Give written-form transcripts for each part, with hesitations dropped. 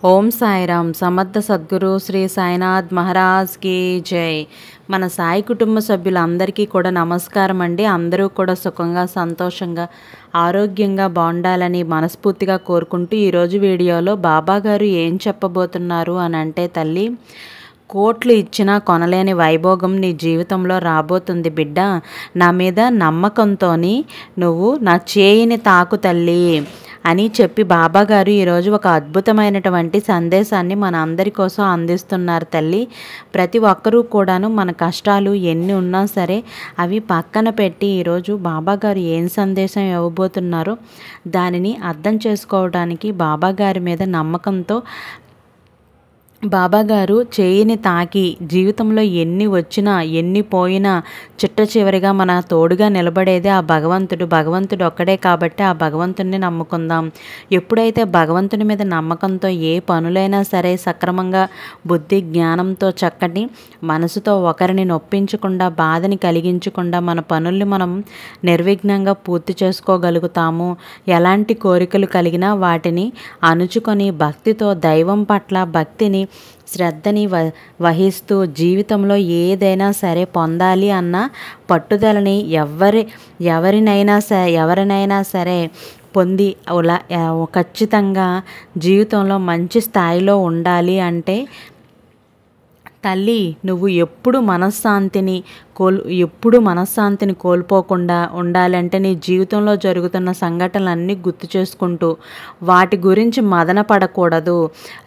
ఓం సాయిరామ్. సమర్థ సద్గురు శ్రీ సాయినాథ్ మహారాజ్ కి జై. మన సాయి కుటుంబ సభ్యులందరికీ కూడా నమస్కారం అండి. అందరూ కూడా సుఖంగా, సంతోషంగా, ఆరోగ్యంగా బాగుండాలని మనస్ఫూర్తిగా కోరుకుంటూ ఈరోజు వీడియోలో బాబా గారు ఏం చెప్పబోతున్నారు అని అంటే, తల్లి, కోట్లు ఇచ్చినా కొనలేని వైభోగం నీ జీవితంలో రాబోతుంది బిడ్డ. నా మీద నమ్మకంతో నువ్వు నా చేయిని తాకు తల్లి అని చెప్పి బాబా గారు ఈరోజు ఒక అద్భుతమైనటువంటి సందేశాన్ని మన అందరి కోసం అందిస్తున్నారు తల్లి. ప్రతి ఒక్కరూ కూడాను మన కష్టాలు ఎన్ని ఉన్నా సరే అవి పక్కన పెట్టి ఈరోజు బాబా గారు ఏం సందేశం ఇవ్వబోతున్నారో దానిని అర్థం చేసుకోవడానికి బాబా గారి మీద నమ్మకంతో బాబా గారు చేయిని తాకి జీవితంలో ఎన్ని వచ్చినా ఎన్ని పోయినా చిట్ట చివరిగా మన తోడుగా నిలబడేదే ఆ భగవంతుడు ఒక్కడే కాబట్టి ఆ భగవంతుడిని నమ్ముకుందాం. ఎప్పుడైతే భగవంతుని మీద నమ్మకంతో ఏ పనులైనా సరే సక్రమంగా బుద్ధి జ్ఞానంతో చక్కటి మనసుతో ఒకరిని నొప్పించకుండా బాధని కలిగించకుండా మన పనుల్ని మనం నిర్విఘ్నంగా పూర్తి చేసుకోగలుగుతాము. ఎలాంటి కోరికలు కలిగినా వాటిని అణుచుకొని భక్తితో దైవం పట్ల భక్తిని శ్రద్ధని వహిస్తూ జీవితంలో ఏదైనా సరే పొందాలి అన్న పట్టుదలని ఎవరినైనా సరే పొంది ఖచ్చితంగా జీవితంలో మంచి స్థాయిలో ఉండాలి అంటే, తల్లి, నువ్వు ఎప్పుడు మనశ్శాంతిని కోల్పోకుండా ఉండాలంటే నీ జీవితంలో జరుగుతున్న సంఘటనలన్నీ గుర్తు చేసుకుంటూ వాటి గురించి మదన పడకూడదు.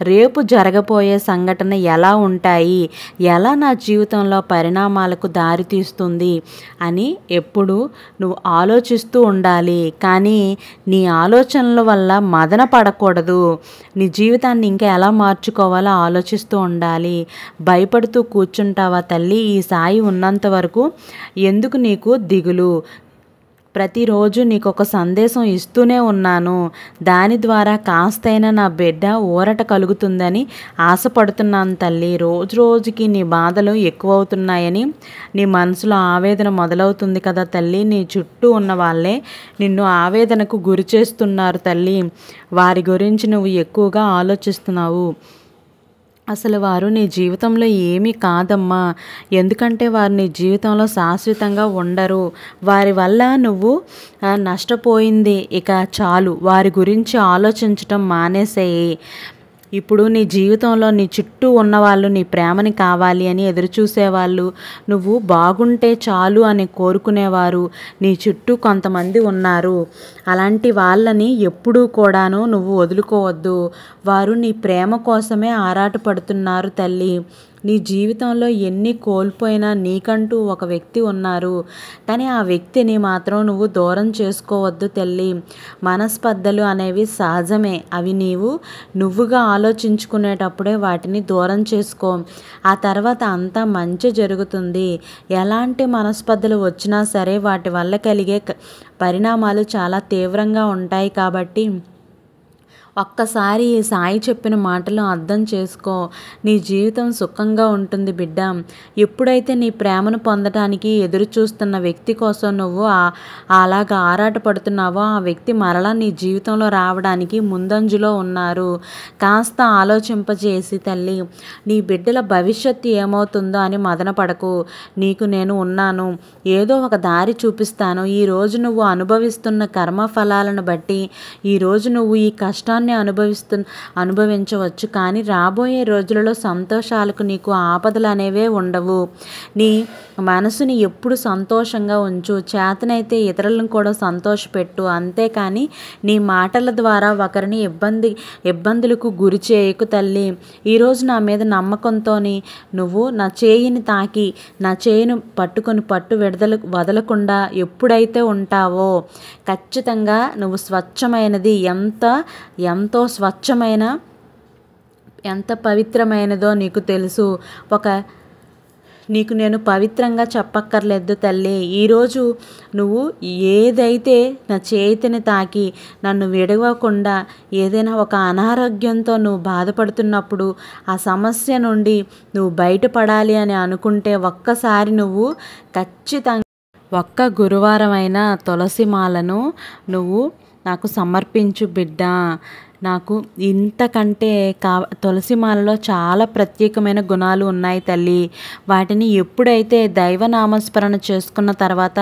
రేపు జరగబోయే సంఘటన ఎలా ఉంటాయి, ఎలా నా జీవితంలో పరిణామాలకు దారితీస్తుంది అని ఎప్పుడు నువ్వు ఆలోచిస్తూ ఉండాలి. కానీ నీ ఆలోచనల వల్ల మదన పడకూడదు. నీ జీవితాన్ని ఇంకా ఎలా మార్చుకోవాలో ఆలోచిస్తూ ఉండాలి. భయపడుతూ కూర్చుంటావా తల్లి? ఈ సాయి ఉన్నంత వరకు ఎందుకు నీకు దిగులు? ప్రతిరోజు నీకు ఒక సందేశం ఇస్తూనే ఉన్నాను. దాని ద్వారా కాస్తైనా నా బిడ్డ ఊరట కలుగుతుందని ఆశపడుతున్నాను తల్లి. రోజు రోజుకి నీ బాధలు ఎక్కువవుతున్నాయని నీ మనసులో ఆవేదన మొదలవుతుంది కదా తల్లి. నీ చుట్టూ ఉన్న వాళ్ళే నిన్ను ఆవేదనకు గురి చేస్తున్నారు తల్లి. వారి గురించి నువ్వు ఎక్కువగా ఆలోచిస్తున్నావు. అసలు వారు నీ జీవితంలో ఏమీ కాదమ్మా. ఎందుకంటే వారు నీ జీవితంలో శాశ్వతంగా ఉండరు. వారి వల్ల నువ్వు నష్టపోయింది ఇక చాలు. వారి గురించి ఆలోచించటం మానేసేయి. ఇప్పుడు నీ జీవితంలో నీ చుట్టూ ఉన్నవాళ్ళు నీ ప్రేమని కావాలి అని ఎదురు చూసేవాళ్ళు, నువ్వు బాగుంటే చాలు అని కోరుకునేవారు నీ చుట్టూ కొంతమంది ఉన్నారు. అలాంటి వాళ్ళని ఎప్పుడూ కూడాను నువ్వు వదులుకోవద్దు. వారు నీ ప్రేమ కోసమే ఆరాటపడుతున్నారు తల్లి. నీ జీవితంలో ఎన్ని కోల్పోయినా నీకంటూ ఒక వ్యక్తి ఉన్నారు. కానీ ఆ వ్యక్తిని మాత్రం నువ్వు దూరం చేసుకోవద్దు తల్లి. మనస్పర్ధలు అనేవి సహజమే. అవి నువ్వుగా ఆలోచించుకునేటప్పుడే వాటిని దూరం చేసుకో. ఆ తర్వాత అంతా మంచి జరుగుతుంది. ఎలాంటి మనస్పర్ధలు వచ్చినా సరే వాటి వల్ల కలిగే పరిణామాలు చాలా తీవ్రంగా ఉంటాయి. కాబట్టి ఒక్కసారి ఈ సాయి చెప్పిన మాటలు అర్థం చేసుకో. నీ జీవితం సుఖంగా ఉంటుంది బిడ్డ. ఎప్పుడైతే నీ ప్రేమను పొందడానికి ఎదురు చూస్తున్న వ్యక్తి కోసం నువ్వు అలాగా ఆరాటపడుతున్నావో ఆ వ్యక్తి మరలా నీ జీవితంలో రావడానికి ముందంజలో ఉన్నారు. కాస్త ఆలోచింపజేసి తల్లి, నీ బిడ్డల భవిష్యత్తు ఏమవుతుందో అని మదన పడకు. నీకు నేను ఉన్నాను. ఏదో ఒక దారి చూపిస్తాను. ఈరోజు నువ్వు అనుభవిస్తున్న కర్మఫలాలను బట్టి ఈరోజు నువ్వు ఈ కష్టాన్ని అనుభవించవచ్చు. కానీ రాబోయే రోజులలో సంతోషాలకు నీకు ఆపదలు అనేవే ఉండవు. నీ మనసుని ఎప్పుడు సంతోషంగా ఉంచు. చేతనైతే ఇతరులను కూడా సంతోషపెట్టు. అంతేకాని నీ మాటల ద్వారా ఒకరిని ఇబ్బందులకు గురి చేయకు తల్లి. ఈరోజు నా మీద నమ్మకంతో నువ్వు నా చేయిని తాకి నా చేయిని పట్టుకొని వదలకుండా ఎప్పుడైతే ఉంటావో ఖచ్చితంగా నువ్వు స్వచ్ఛమైనది, ఎంతో స్వచ్ఛమైన, ఎంత పవిత్రమైనదో నీకు తెలుసు. నీకు నేను పవిత్రంగా చెప్పక్కర్లేదు తల్లి. ఈరోజు నువ్వు ఏదైతే నా చేతిని తాకి నన్ను విడవకుండా ఏదైనా ఒక అనారోగ్యంతో నువ్వు బాధపడుతున్నప్పుడు ఆ సమస్య నుండి నువ్వు బయటపడాలి అని అనుకుంటే ఒక్కసారి నువ్వు ఖచ్చితంగా ఒక్క గురువారం అయినా తులసి మాలను నువ్వు నాకు సమర్పించు బిడ్డ. నాకు ఇంతకంటే తులసి మాలలో చాలా ప్రత్యేకమైన గుణాలు ఉన్నాయి తల్లి. వాటిని ఎప్పుడైతే దైవనామస్మరణ చేసుకున్న తర్వాత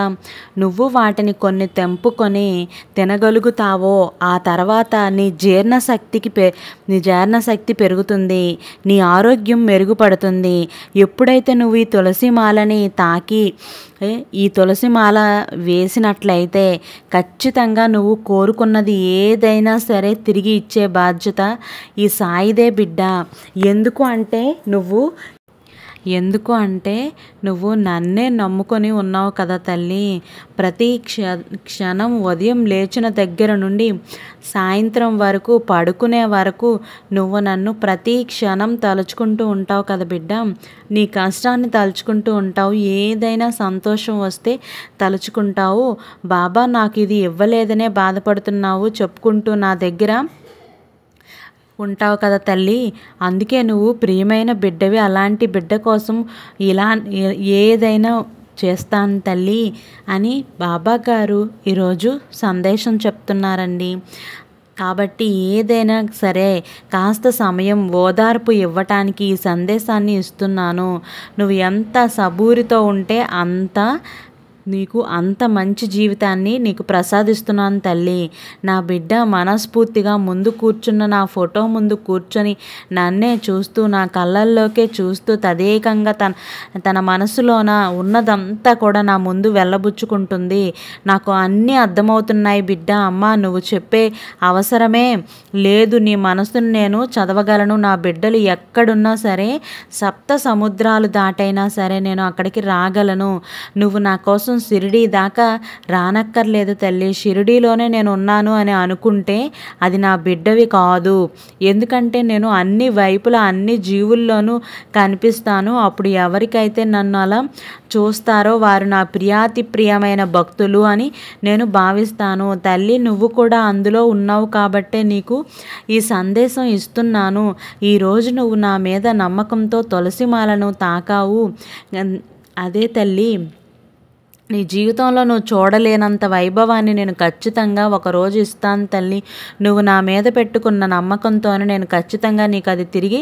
నువ్వు వాటిని కొన్ని తెంపుకొని తినగలుగుతావో ఆ తర్వాత నీ జీర్ణశక్తి పెరుగుతుంది, నీ ఆరోగ్యం మెరుగుపడుతుంది. ఎప్పుడైతే నువ్వు ఈ తులసి మాలని తాకి ఈ తులసి మాల వేసినట్లయితే ఖచ్చితంగా నువ్వు కోరుకున్నది ఏదైనా సరే తిరిగి ఇచ్చే బాధ్యత ఈ సాయిదే బిడ్డ. ఎందుకు అంటే నువ్వు నన్నే నమ్ముకొని ఉన్నావు కదా తల్లి. ప్రతి క్షణం ఉదయం లేచిన దగ్గర నుండి సాయంత్రం వరకు పడుకునే వరకు నువ్వు నన్ను ప్రతి క్షణం తలుచుకుంటూ ఉంటావు కదా బిడ్డ. నీ కష్టాన్ని తలుచుకుంటూ ఉంటావు, ఏదైనా సంతోషం వస్తే తలుచుకుంటావు. బాబా నాకు ఇది ఇవ్వలేదనే బాధపడుతున్నావు చెప్పుకుంటూ నా దగ్గర ఉంటావు కదా తల్లి. అందుకే నువ్వు ప్రియమైన బిడ్డవి. అలాంటి బిడ్డ కోసం ఇలా ఏదైనా చేస్తాను తల్లి అని బాబా గారు ఈరోజు సందేశం చెప్తున్నారండి. కాబట్టి ఏదైనా సరే కాస్త సమయం ఓదార్పు ఇవ్వటానికి ఈ సందేశాన్ని ఇస్తున్నాను. నువ్వు ఎంత సబూరితో ఉంటే అంత మంచి జీవితాన్ని నీకు ప్రసాదిస్తున్నాను తల్లి. నా బిడ్డ మనస్ఫూర్తిగా ముందు కూర్చున్న నా ఫోటో ముందు కూర్చొని నన్నే చూస్తూ నా కళ్ళల్లోకే చూస్తూ తదేకంగా తన మనసులోన ఉన్నదంతా కూడా నా ముందు వెళ్ళబుచ్చుకుంటుంది. నాకు అన్నీ అర్థమవుతున్నాయి బిడ్డ. అమ్మ నువ్వు చెప్పే అవసరమే లేదు, నీ మనసును నేను చదవగలను. నా బిడ్డలు ఎక్కడున్నా సరే సప్త సముద్రాలు దాటైనా సరే నేను అక్కడికి రాగలను. నువ్వు నా కోసం షిరిడీ దాకా రానక్కర్లేదు తల్లి. షిరిడీలోనే నేను ఉన్నాను అని అనుకుంటే అది నా బిడ్డవి కాదు. ఎందుకంటే నేను అన్ని వైపులా అన్ని జీవుల్లోనూ కనిపిస్తాను. అప్పుడు ఎవరికైతే నన్ను అలా చూస్తారో వారు నా ప్రియాతి ప్రియమైన భక్తులు అని నేను భావిస్తాను తల్లి. నువ్వు కూడా అందులో ఉన్నావు కాబట్టే నీకు ఈ సందేశం ఇస్తున్నాను. ఈరోజు నువ్వు నా మీద నమ్మకంతో తులసిమాలను తాకావు. అదే తల్లి, నీ జీవితంలో నువ్వు చూడలేనంత వైభవాన్ని నేను ఖచ్చితంగా ఒకరోజు ఇస్తాను తల్లి. నువ్వు నా మీద పెట్టుకున్న నమ్మకంతోనే నేను ఖచ్చితంగా నీకు అది తిరిగి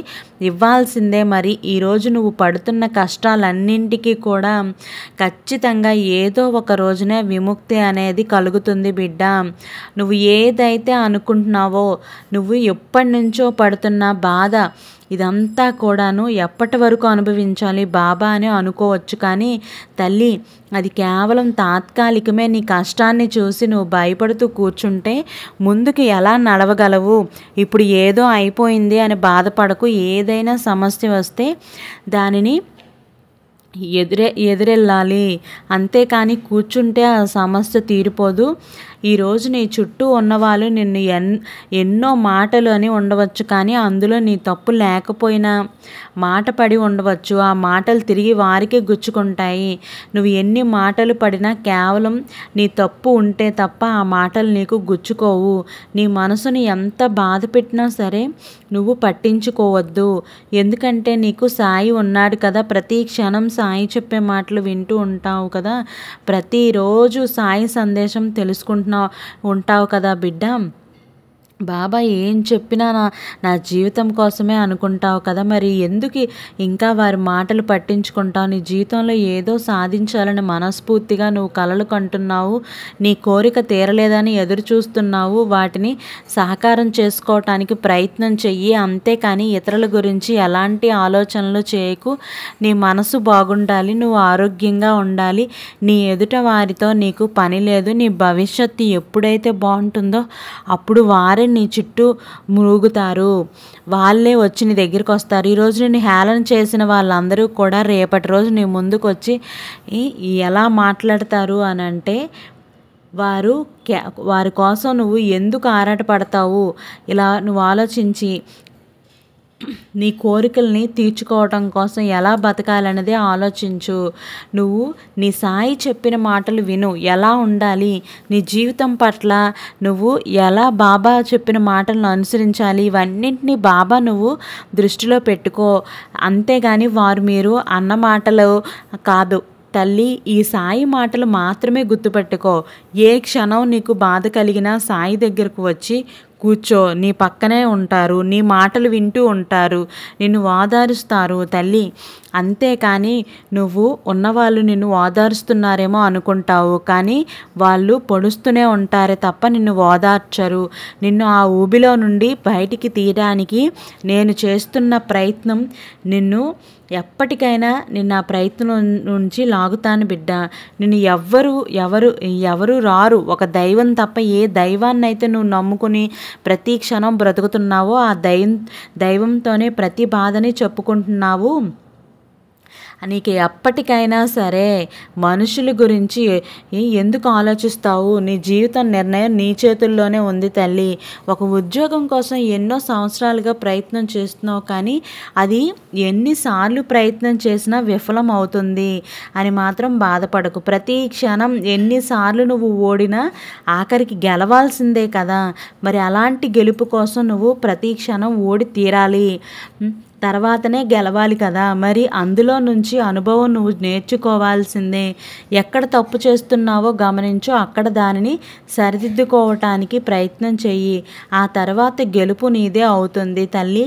ఇవ్వాల్సిందే. మరి ఈరోజు నువ్వు పడుతున్న కష్టాలన్నింటికీ కూడా ఖచ్చితంగా ఏదో ఒక రోజునే విముక్తి అనేది కలుగుతుంది బిడ్డ. నువ్వు ఏదైతే అనుకుంటున్నావో, నువ్వు ఎప్పటి నుంచో పడుతున్న బాధ ఇదంతా కూడాను ఎప్పటి వరకు అనుభవించాలి బాబా అని అనుకోవచ్చు. కానీ తల్లి అది కేవలం తాత్కాలికమే. నీ కష్టాన్ని చూసి నువ్వు భయపడుతూ కూర్చుంటే ముందుకు ఎలా నడవగలవు? ఇప్పుడు ఏదో అయిపోయింది అని బాధపడకు. ఏదైనా సమస్య వస్తే దానిని ఎదురెళ్ళాలి, అంతేకాని కూర్చుంటే ఆ సమస్య తీరిపోదు. ఈరోజు నీ చుట్టూ ఉన్నవాళ్ళు నిన్ను ఎన్నో మాటలు అని ఉండవచ్చు, కానీ అందులో నీ తప్పు లేకపోయినా మాట పడి ఉండవచ్చు. ఆ మాటలు తిరిగి వారికే గుచ్చుకుంటాయి. నువ్వు ఎన్ని మాటలు పడినా కేవలం నీ తప్పు ఉంటే తప్ప ఆ మాటలు నీకు గుచ్చుకోవు. నీ మనసుని ఎంత బాధ పెట్టినా సరే నువ్వు పట్టించుకోవద్దు. ఎందుకంటే నీకు సాయి ఉన్నాడు కదా. ప్రతి క్షణం సాయి చెప్పే మాటలు వింటూ ఉంటావు కదా. ప్రతిరోజు సాయి సందేశం ఉంటావు కదా బిడ్డ. బాబా ఏం చెప్పినా నా జీవితం కోసమే అనుకుంటావు కదా. మరి ఎందుకు ఇంకా వారి మాటలు పట్టించుకుంటావు? నీ జీవితంలో ఏదో సాధించాలని మనస్ఫూర్తిగా నువ్వు కలలు కంటున్నావు. నీ కోరిక తీరలేదని ఎదురు చూస్తున్నావు. వాటిని సాకారం చేసుకోవటానికి ప్రయత్నం చెయ్యి, అంతేకాని ఇతరుల గురించి ఎలాంటి ఆలోచనలు చేయకు. నీ మనసు బాగుండాలి, నువ్వు ఆరోగ్యంగా ఉండాలి. నీ ఎదుట వారితో నీకు పని లేదు. నీ భవిష్యత్తు ఎప్పుడైతే బాగుంటుందో అప్పుడు వారే నీ చుట్టూ మురుగుతారు. వాళ్ళే వచ్చి నీ దగ్గరికి వస్తారు. ఈరోజు నేను హేళన చేసిన వాళ్ళందరూ కూడా రేపటి రోజు నీ ముందుకు వచ్చి ఎలా మాట్లాడతారు అని అంటే వారి కోసం నువ్వు ఎందుకు ఆరాటపడతావు? ఇలా నువ్వు ఆలోచించి నీ కోరికల్ని తీర్చుకోవటం కోసం ఎలా బతకాలన్నదే ఆలోచించు. నువ్వు నీ సాయి చెప్పిన మాటలు విను. ఎలా ఉండాలి నీ జీవితం పట్ల, నువ్వు ఎలా బాబా చెప్పిన మాటలను అనుసరించాలి, ఇవన్నింటినీ బాబా నువ్వు దృష్టిలో పెట్టుకో. అంతేగాని మీరు అన్న మాటలు కాదు తల్లి. ఈ సాయి మాటలు మాత్రమే గుర్తుపెట్టుకో. ఏ క్షణం నీకు బాధ కలిగినా సాయి దగ్గరకు వచ్చి కూర్చో, నీ పక్కనే ఉంటారు, నీ మాటలు వింటూ ఉంటారు, నిన్ను ఓదారుస్తారు తల్లి. అంతేకాని నువ్వు ఉన్నవాళ్ళు నిన్ను ఓదారుస్తున్నారేమో అనుకుంటావు, కానీ వాళ్ళు పొడుస్తూనే ఉంటారే తప్ప నిన్ను ఓదార్చరు. నిన్ను ఆ ఊబిలో నుండి బయటికి తీయడానికి నేను చేస్తున్న ప్రయత్నం నిన్ను ఎప్పటికైనా నిన్ను ఆ ప్రయత్నం నుంచి లాగుతాను బిడ్డ. నిన్ను ఎవరు రారు. ఒక దైవం తప్ప ఏ దైవాన్ని అయితే నువ్వు నమ్ముకుని ప్రతి క్షణం బ్రతుకుతున్నావో ఆ దైవంతోనే ప్రతి బాధని చెప్పుకుంటున్నావు. నీకు ఎప్పటికైనా సరే మనుషుల గురించి ఎందుకు ఆలోచిస్తావు? నీ జీవితం నిర్ణయం నీ చేతుల్లోనే ఉంది తల్లి. ఒక ఉద్యోగం కోసం ఎన్నో సంవత్సరాలుగా ప్రయత్నం చేస్తున్నావు, కానీ అది ఎన్నిసార్లు ప్రయత్నం చేసినా విఫలం అవుతుంది అని మాత్రం బాధపడకు. ప్రతి క్షణం ఎన్నిసార్లు నువ్వు ఓడినా ఆఖరికి గెలవాల్సిందే కదా. మరి అలాంటి గెలుపు కోసం నువ్వు ప్రతి క్షణం ఓడి తీరాలి, తర్వాతనే గెలవాలి కదా. మరి అందులో నుంచి అనుభవం నువ్వు నేర్చుకోవాల్సిందే. ఎక్కడ తప్పు చేస్తున్నావో గమనించు, అక్కడ దానిని సరిదిద్దుకోవటానికి ప్రయత్నం చెయ్యి. ఆ తర్వాత గెలుపు నీదే అవుతుంది తల్లి.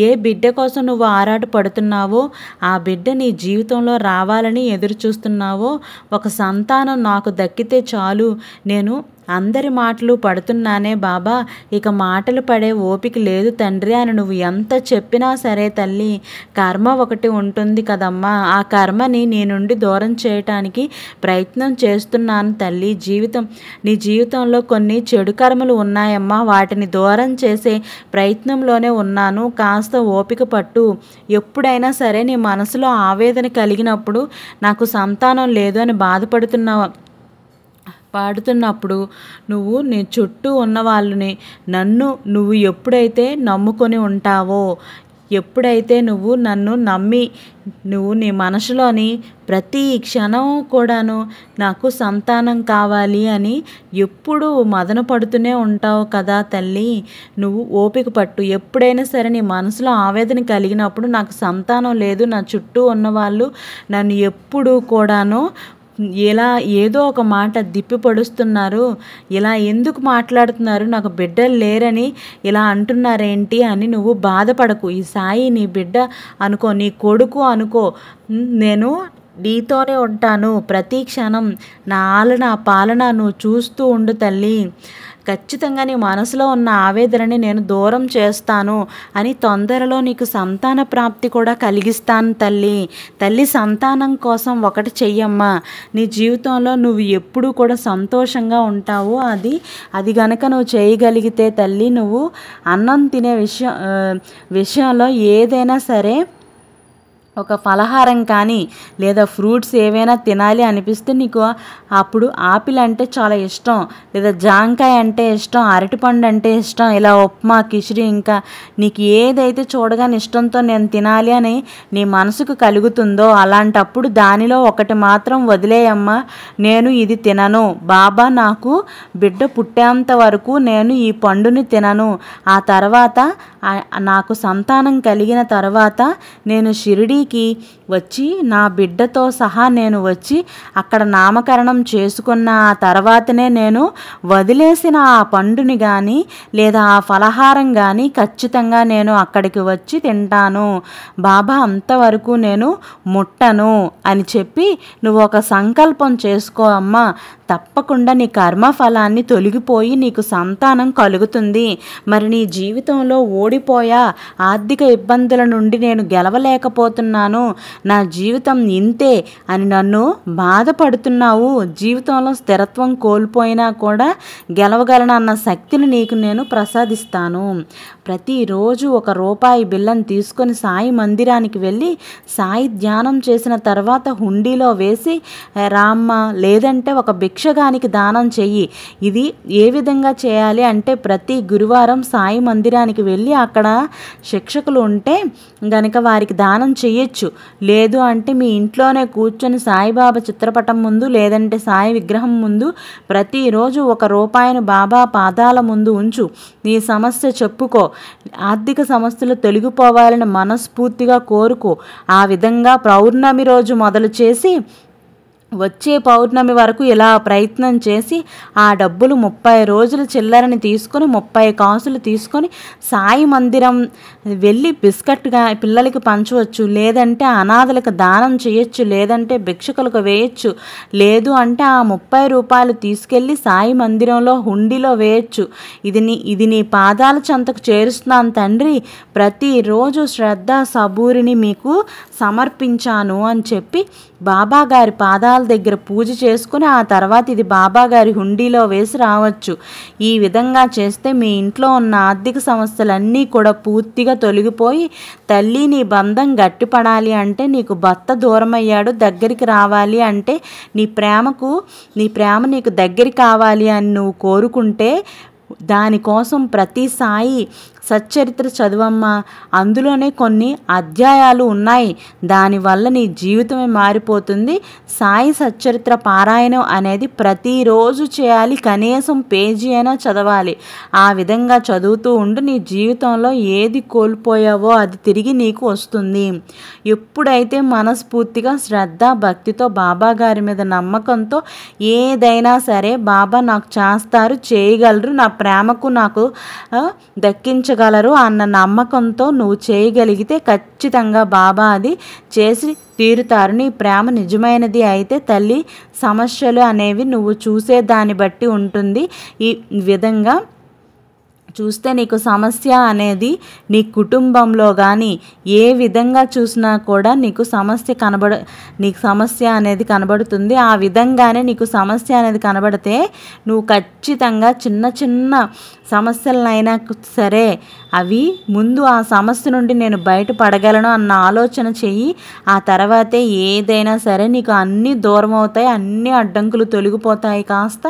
ఏ బిడ్డ కోసం నువ్వు ఆరాటపడుతున్నావో, ఆ బిడ్డ నీ జీవితంలో రావాలని ఎదురు చూస్తున్నావో, ఒక సంతానం నాకు దక్కితే చాలు, నేను అందరి మాటలు పడుతున్నానే బాబా, ఇక మాటలు పడే ఓపిక లేదు తండ్రి అని నువ్వు ఎంత చెప్పినా సరే తల్లి, కర్మ ఒకటి ఉంటుంది కదమ్మా, ఆ కర్మని నీ నుండి దూరం చేయటానికి ప్రయత్నం చేస్తున్నాను తల్లి. నీ జీవితంలో కొన్ని చెడు కర్మలు ఉన్నాయమ్మా, వాటిని దూరం చేసే ప్రయత్నంలోనే ఉన్నాను. కాస్త ఓపిక పట్టు. ఎప్పుడైనా సరే నీ మనసులో ఆవేదన కలిగినప్పుడు, నాకు సంతానం లేదు అని పాడుతున్నప్పుడు నువ్వు నీ చుట్టూ ఉన్న వాళ్ళని, నన్ను నువ్వు ఎప్పుడైతే నమ్ముకొని ఉంటావో, ఎప్పుడైతే నువ్వు నన్ను నమ్మి నువ్వు నీ మనసులోని ప్రతి క్షణం కూడాను నాకు సంతానం కావాలి అని ఎప్పుడూ మదన పడుతూనే ఉంటావు కదా తల్లి. నువ్వు ఓపిక పట్టు. ఎప్పుడైనా సరే నీ మనసులో ఆవేదన కలిగినప్పుడు, నాకు సంతానం లేదు, నా చుట్టూ ఉన్నవాళ్ళు నన్ను ఎప్పుడూ కూడాను ఇలా ఏదో ఒక మాట దిప్పి పడుస్తున్నారు, ఇలా ఎందుకు మాట్లాడుతున్నారు, నాకు బిడ్డలు లేరని ఇలా అంటున్నారేంటి అని నువ్వు బాధపడకు. ఈ సాయి నీ బిడ్డ అనుకో, నీ కొడుకు అనుకో. నేను నీతోనే ఉంటాను ప్రతి క్షణం. నా పాలన నువ్వు చూస్తూ ఉండు తల్లి. ఖచ్చితంగా నీ మనసులో ఉన్న ఆవేదనని నేను దూరం చేస్తాను అని తొందరలో నీకు సంతాన ప్రాప్తి కూడా కలిగిస్తాను తల్లి. సంతానం కోసం ఒకటి చెయ్యమ్మా. నీ జీవితంలో నువ్వు ఎప్పుడూ కూడా సంతోషంగా ఉంటావు. అది గనక నువ్వు చేయగలిగితే తల్లి, నువ్వు అన్నం తినే విషయంలో ఏదైనా సరే, ఒక ఫలహారం కానీ లేదా ఫ్రూట్స్ ఏవైనా తినాలి అనిపిస్తే నీకు అప్పుడు ఆపిల్ అంటే చాలా ఇష్టం, లేదా జాంకాయ అంటే ఇష్టం, అరటిపండు అంటే ఇష్టం, ఇలా ఉప్మా, కిచిడి, ఇంకా నీకు ఏదైతే చూడగానే ఇష్టంతో నేను తినాలి అని నీ మనసుకు కలుగుతుందో, అలాంటప్పుడు దానిలో ఒకటి మాత్రం వదిలేయమ్మా. నేను ఇది తినను బాబా, నాకు బిడ్డ పుట్టేంత వరకు నేను ఈ పండుని తినను. ఆ తర్వాత నాకు సంతానం కలిగిన తర్వాత నేను షిరిడీకి వచ్చి నా బిడ్డతో సహా నేను వచ్చి అక్కడ నామకరణం చేసుకున్న ఆ తర్వాతనే నేను వదిలేసిన ఆ పండుని కానీ లేదా ఆ ఫలహారం కానీ ఖచ్చితంగా నేను అక్కడికి వచ్చి తింటాను బాబా, అంతవరకు నేను ముట్టను అని చెప్పి నువ్వు ఒక సంకల్పం చేసుకో అమ్మా. తప్పకుండా నీ కర్మఫలాన్ని తొలగిపోయి నీకు సంతానం కలుగుతుంది. మరి నీ జీవితంలో ఓడిపోయా, ఆర్థిక ఇబ్బందుల నుండి నేను గెలవలేకపోతున్నాను, నా జీవితం ఇంతే అని నన్ను బాధపడుతున్నావు. జీవితంలో స్థిరత్వం కోల్పోయినా కూడా గెలవగలనన్న శక్తిని నీకు నేను ప్రసాదిస్తాను. ప్రతిరోజు ₹1 బిల్లను తీసుకొని సాయి మందిరానికి వెళ్ళి సాయి ధ్యానం చేసిన తర్వాత హుండీలో వేసి రామ్మ, లేదంటే ఒక భిక్షగానికి దానం చెయ్యి. ఇది ఏ విధంగా చేయాలి అంటే, ప్రతి గురువారం సాయి మందిరానికి వెళ్ళి అక్కడ శిక్షకులు ఉంటే గనక వారికి దానం చెయ్యొచ్చు. లేదు అంటే మీ ఇంట్లోనే కూర్చొని సాయిబాబా చిత్రపటం ముందు లేదంటే సాయి విగ్రహం ముందు ప్రతిరోజు ₹1 బాబా పాదాల ముందు ఉంచు. నీ సమస్య చెప్పుకో. ఆర్థిక సమస్యలు తొలగిపోవాలని మనస్ఫూర్తిగా కోరుకో. ఆ విధంగా పౌర్ణమి రోజు మొదలు చేసి వచ్చే పౌర్ణమి వరకు ఇలా ప్రయత్నం చేసి ఆ డబ్బులు 30 రోజుల చిల్లరని తీసుకొని 30 కాసులు తీసుకొని సాయి మందిరం వెళ్ళి బిస్కట్గా పిల్లలకి పంచవచ్చు, లేదంటే అనాథలకు దానం చేయొచ్చు, లేదంటే భిక్షకులకు వేయచ్చు, లేదు అంటే ఆ 30 రూపాయలు తీసుకెళ్ళి సాయి మందిరంలో హుండీలో వేయచ్చు. ఇది నీ పాదాల చెంతకు చేరుస్తున్నాను తండ్రి, ప్రతిరోజు శ్రద్ధ సబూరిని మీకు సమర్పించాను అని చెప్పి బాబాగారి పాదాల దగ్గర పూజ చేసుకుని ఆ తర్వాత ఇది బాబాగారి హుండీలో వేసి రావచ్చు. ఈ విధంగా చేస్తే మీ ఇంట్లో ఉన్న ఆర్థిక సమస్యలన్నీ కూడా పూర్తిగా తొలగిపోయి, తల్లి నీ బంధం గట్టిపడాలి అంటే, నీకు భర్త దూరమయ్యాడు దగ్గరికి రావాలి అంటే, నీ ప్రేమ నీకు దగ్గర కావాలి అని నువ్వు కోరుకుంటే, దానికోసం ప్రతి సాయి సచ్చరిత్ర చదువమ్మా, అందులోనే కొన్ని అధ్యాయాలు ఉన్నాయి, దానివల్ల నీ జీవితమే మారిపోతుంది. సాయి సచ్చరిత్ర పారాయణం అనేది ప్రతిరోజు చేయాలి, కనీసం పేజీ అయినా చదవాలి. ఆ విధంగా చదువుతూ ఉండి నీ జీవితంలో ఏది కోల్పోయావో అది తిరిగి నీకు వస్తుంది. ఎప్పుడైతే మనస్ఫూర్తిగా శ్రద్ధ భక్తితో బాబా గారి మీద నమ్మకంతో ఏదైనా సరే బాబా నాకు చేస్తారు, చేయగలరు, నా ప్రేమకు నాకు దక్కించగలరు అన్న నమ్మకంతో నువ్వు చేయగలిగితే ఖచ్చితంగా బాబా అది చేసి తీరుతారు. నీ ప్రేమ నిజమైనది అయితే తల్లి, సమస్యలు అనేవి నువ్వు చూసే దాన్ని బట్టి ఉంటుంది. ఈ విధంగా చూస్తే నీకు సమస్య అనేది నీ కుటుంబంలో కానీ ఏ విధంగా చూసినా కూడా నీకు సమస్య అనేది కనబడుతుంది. ఆ విధంగానే నీకు సమస్య అనేది కనబడితే నువ్వు ఖచ్చితంగా చిన్న చిన్న సమస్యలనైనా సరే అవి ముందు ఆ సమస్య నుండి నేను బయటపడగలను అన్న ఆలోచన చెయ్యి. ఆ తర్వాతే ఏదైనా సరే నీకు అన్నీ దూరం అవుతాయి, అన్ని అడ్డంకులు తొలగిపోతాయి. కాస్త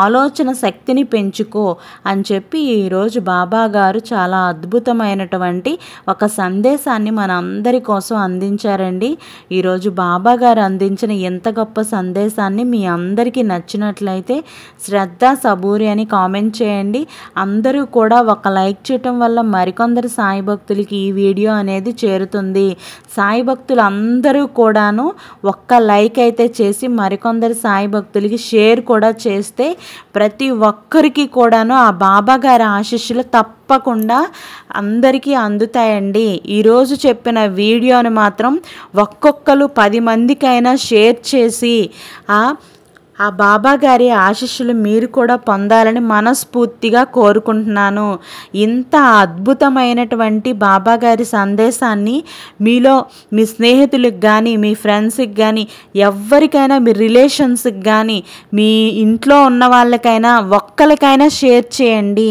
ఆలోచన శక్తిని పెంచుకో అని చెప్పి ఈరోజు బాబా గారు చాలా అద్భుతమైనటువంటి ఒక సందేశాన్ని మన అందరి కోసం అందించారండి. ఈరోజు బాబా గారు అందించిన ఎంత గొప్ప సందేశాన్ని మీ అందరికీ నచ్చినట్లయితే శ్రద్ధ సబూరి అని కామెంట్ చేయండి. అందరూ కూడా ఒక లైక్ చేయటం వల్ల మరికొందరు సాయి భక్తులకి ఈ వీడియో అనేది చేరుతుంది. సాయి భక్తులు అందరూ కూడాను ఒక్క లైక్ అయితే చేసి మరికొందరు సాయి భక్తులకి షేర్ కూడా చేస్తే ప్రతి ఒక్కరికి కూడాను ఆ బాబా గారి ఆశీస్సులు తప్పకుండా అందరికీ అందుతాయండి. ఈరోజు చెప్పిన వీడియోని మాత్రం ఒక్కొక్కరు 10 మందికైనా షేర్ చేసి ఆ బాబా గారి ఆశీస్సులు మీరు కూడా పొందాలని మనస్ఫూర్తిగా కోరుకుంటున్నాను. ఇంత అద్భుతమైనటువంటి బాబా గారి సందేశాన్ని మీలో మీ స్నేహితులకు కానీ మీ ఫ్రెండ్స్కి కానీ ఎవరికైనా మీ రిలేషన్స్కి కానీ మీ ఇంట్లో ఉన్న వాళ్ళకైనా ఒక్కరికైనా షేర్ చేయండి.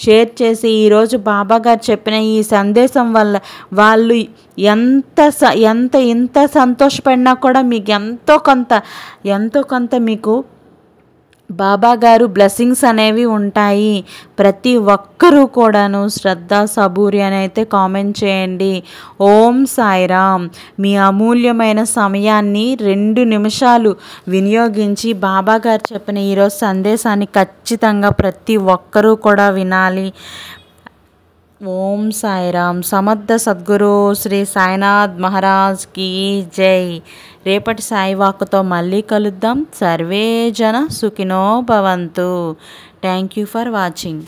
షేర్ చేసి ఈరోజు బాబా గారు చెప్పిన ఈ సందేశం వల్ల వాళ్ళు ఎంత సంతోషపడినా కూడా మీకు ఎంతో కొంత మీకు బాబా గారు బ్లెస్సింగ్స్ అనేవి ఉంటాయి. ప్రతి ఒక్కరూ కూడాను శ్రద్ధ సబూరి అని అయితే కామెంట్ చేయండి. ఓం సాయిరామ్. మీ అమూల్యమైన సమయాన్ని 2 నిమిషాలు వినియోగించి బాబా గారు చెప్పిన ఈరోజు సందేశాన్ని ఖచ్చితంగా ప్రతి ఒక్కరూ కూడా వినాలి. ఓం సాయిరామ్. సమర్థ సద్గురు శ్రీ సాయినాథ్ మహారాజ్ కీ జై. రేపటి సాయి వాక్కుతో మళ్ళీ కలుద్దాం. సర్వే జన సుఖినో భవంతు. Thank you for watching.